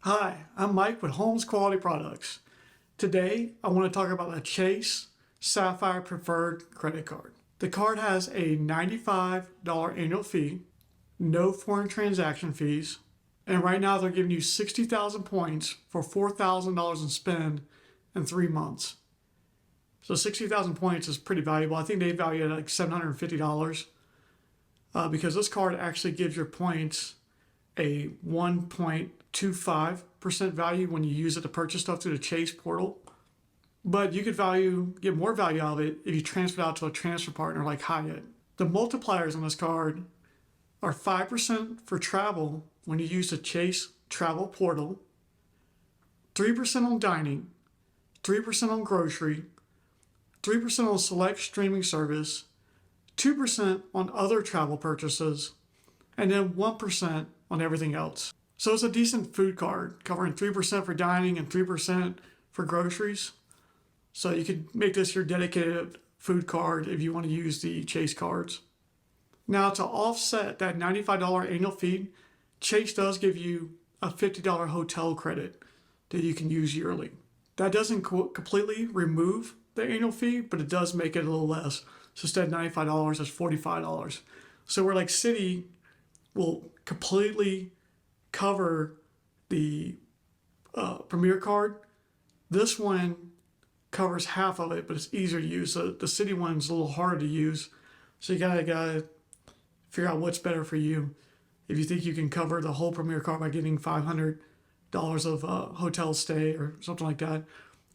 Hi, I'm Mike with Homes Quality Products. Today, I want to talk about a Chase Sapphire Preferred credit card. The card has a $95 annual fee, no foreign transaction fees, and right now they're giving you 60,000 points for $4,000 in spend in 3 months. So 60,000 points is pretty valuable. I think they value it at like $750 because this card actually gives your points a 1.25% value when you use it to purchase stuff through the Chase portal. But you could get more value out of it if you transfer it out to a transfer partner like Hyatt. The multipliers on this card are 5% for travel when you use the Chase travel portal, 3% on dining, 3% on grocery, 3% on select streaming service, 2% on other travel purchases, and then 1% on everything else. So it's a decent food card, covering 3% for dining and 3% for groceries. So you could make this your dedicated food card if you want to use the Chase cards. Now, to offset that $95 annual fee, Chase does give you a $50 hotel credit that you can use yearly. That doesn't completely remove the annual fee, but it does make it a little less. So instead of $95, it's $45. So where like Citi will completely cover the Premier card, this one covers half of it, but it's easier to use. So the Citi one's a little harder to use. So you gotta figure out what's better for you. If you think you can cover the whole Premier card by getting $500 of hotel stay or something like that,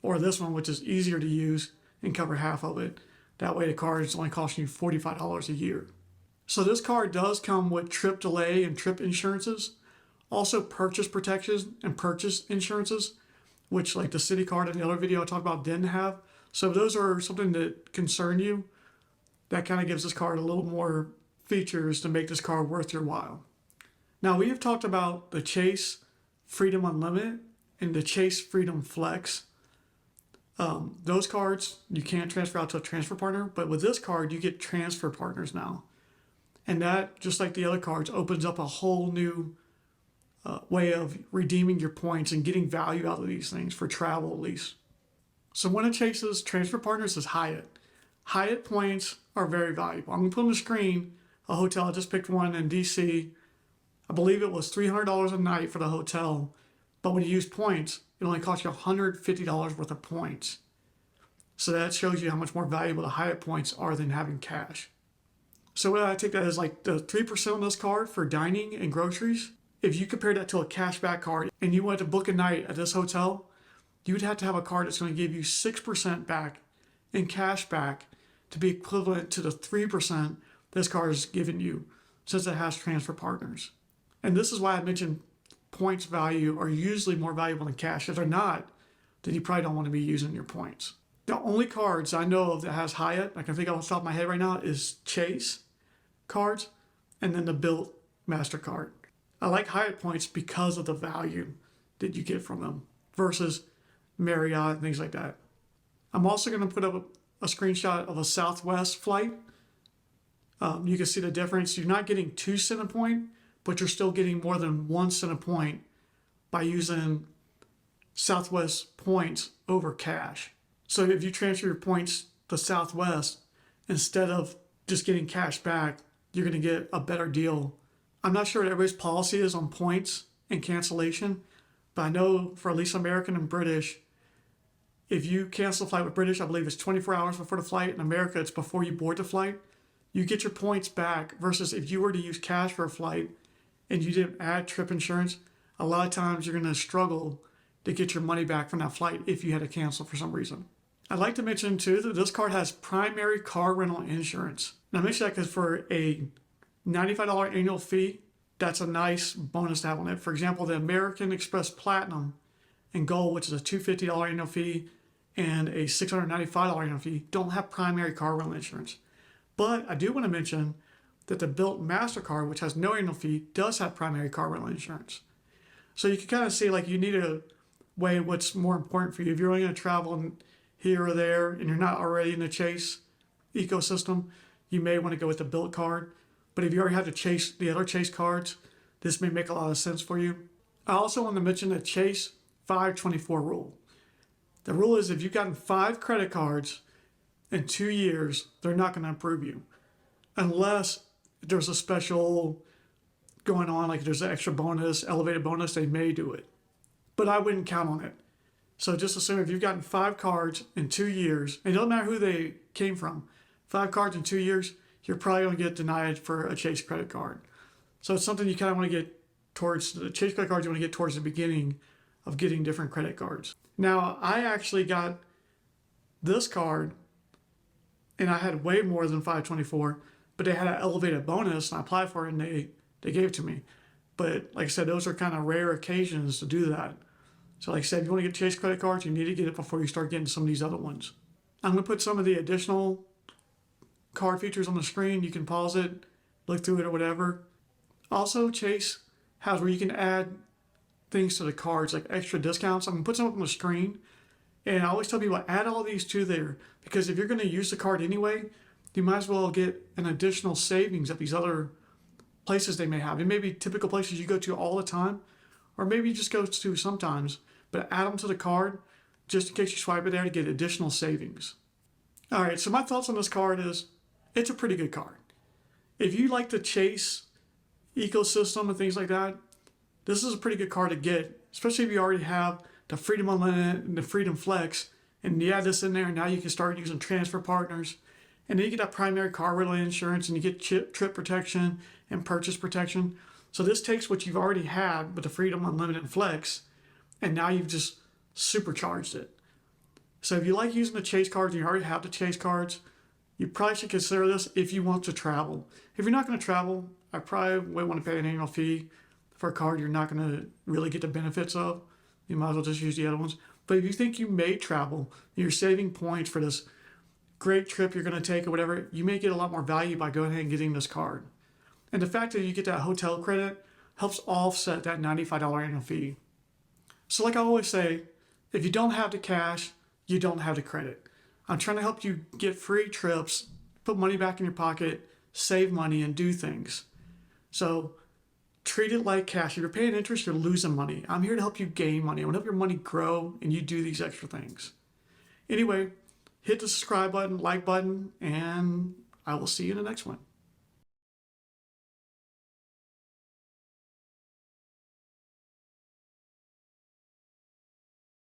or this one, which is easier to use and cover half of it. That way the card is only costing you $45 a year. So this card does come with trip delay and trip insurances, also purchase protections and purchase insurances, which like the Citi card in the other video I talked about didn't have. So if those are something that concern you, that kind of gives this card a little more features to make this card worth your while. Now we have talked about the Chase Freedom Unlimited and the Chase Freedom Flex. Those cards you can't transfer out to a transfer partner, but with this card you get transfer partners now. And that, just like the other cards, opens up a whole new way of redeeming your points and getting value out of these things for travel at least. So one of Chase's transfer partners is Hyatt. Hyatt points are very valuable. I'm going to put on the screen a hotel. I just picked one in DC. I believe it was $300 a night for the hotel. But when you use points, it only costs you $150 worth of points. So that shows you how much more valuable the Hyatt points are than having cash. So what I take that as like the 3% on this card for dining and groceries. If you compare that to a cashback card and you wanted to book a night at this hotel, you would have to have a card that's going to give you 6% back in cash back to be equivalent to the 3% this card is giving you since it has transfer partners. And this is why I mentioned points value are usually more valuable than cash. If they're not, then you probably don't want to be using your points. The only cards I know of that has Hyatt, I can think off the top of my head right now, is Chase cards and then the Bilt MasterCard. I like Hyatt points because of the value that you get from them versus Marriott and things like that. I'm also going to put up a screenshot of a Southwest flight. You can see the difference. You're not getting 2 cents a point, but you're still getting more than 1 cent a point by using Southwest points over cash. So if you transfer your points to Southwest, instead of just getting cash back, you're going to get a better deal. I'm not sure what everybody's policy is on points and cancellation, but I know for at least American and British, if you cancel a flight with British, I believe it's 24 hours before the flight. In America, it's before you board the flight. You get your points back versus if you were to use cash for a flight and you didn't add trip insurance, a lot of times you're going to struggle to get your money back from that flight if you had to cancel for some reason. I'd like to mention too that this card has primary car rental insurance. And I mention that because for a $95 annual fee, that's a nice bonus to have on it. For example, the American Express Platinum and Gold, which is a $250 annual fee and a $695 annual fee, don't have primary car rental insurance. But I do want to mention that the Bilt MasterCard, which has no annual fee, does have primary car rental insurance. So you can kind of see like you need to weigh what's more important for you. If you're only going to travel here or there and you're not already in the Chase ecosystem, you may want to go with the Bilt card. But if you already have the other Chase cards, this may make a lot of sense for you. I also want to mention the Chase 524 rule. The rule is if you've gotten 5 credit cards in 2 years, they're not going to approve you unless there's a special going on, like there's an extra bonus, elevated bonus, they may do it. But I wouldn't count on it. So just assume if you've gotten 5 cards in 2 years, and it doesn't matter who they came from, 5 cards in 2 years, you're probably going to get denied for a Chase credit card. So it's something you kind of want to get towards, the Chase credit cards you want to get towards the beginning of getting different credit cards. Now, I actually got this card, and I had way more than 524, but they had an elevated bonus, and I applied for it, and they gave it to me. But like I said, those are kind of rare occasions to do that. So like I said, if you want to get Chase credit cards, you need to get it before you start getting some of these other ones. I'm going to put some of the additional card features on the screen. You can pause it, look through it or whatever. Also, Chase has where you can add things to the cards, like extra discounts. I'm going to put some up on the screen. And I always tell people, add all these to there. Because if you're going to use the card anyway, you might as well get an additional savings at these other places they may have. It may be typical places you go to all the time, or maybe you just go to sometimes, but add them to the card just in case you swipe it there to get additional savings. All right, so my thoughts on this card is it's a pretty good card. If you like the Chase ecosystem and things like that, this is a pretty good card to get, especially if you already have the Freedom Unlimited and the Freedom Flex, and you add this in there, and now you can start using transfer partners, and then you get that primary car-related insurance, and you get trip protection and purchase protection. So this takes what you've already had with the Freedom Unlimited and Flex, and now you've just supercharged it. So if you like using the Chase cards and you already have the Chase cards, you probably should consider this if you want to travel. If you're not going to travel, I probably wouldn't want to pay an annual fee for a card you're not going to really get the benefits of. You might as well just use the other ones. But if you think you may travel, you're saving points for this great trip you're going to take or whatever, you may get a lot more value by going ahead and getting this card. And the fact that you get that hotel credit helps offset that $95 annual fee. So like I always say, if you don't have the cash, you don't have the credit. I'm trying to help you get free trips, put money back in your pocket, save money, and do things. So treat it like cash. If you're paying interest, you're losing money. I'm here to help you gain money. I want to help your money grow and you do these extra things. Anyway, hit the subscribe button, like button, and I will see you in the next one.